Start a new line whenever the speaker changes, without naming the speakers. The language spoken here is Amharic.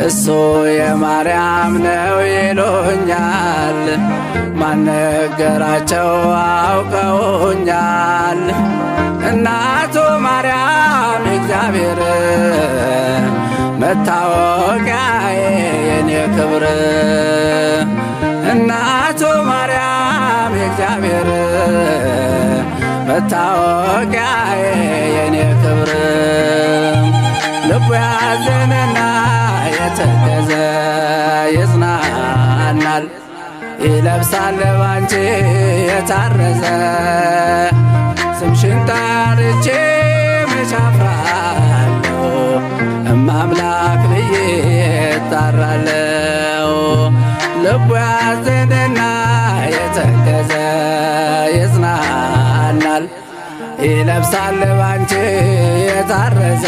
እሱ የማርያም ነው ይሉኛል። ማነገራቸው አውቀውኛል። እናቱ ማርያም እግዚአብሔር መታወቂያዬ የኔ ክብር። እናቱ ማርያም እግዚአብሔር መታወቂያዬ የኔ ክብር። ልቡ ያዘነና የተገዘ ይጽናናል። ይለብሳል ባንቺ የታረዘ ስምሽን ጠርቼ መች አፍራለሁ። እማምላክ ብዬ እጠራለሁ። ልቡ ያዘነና የተገዘ ይጽናናል። ይለብሳል ባንቺ የታረዘ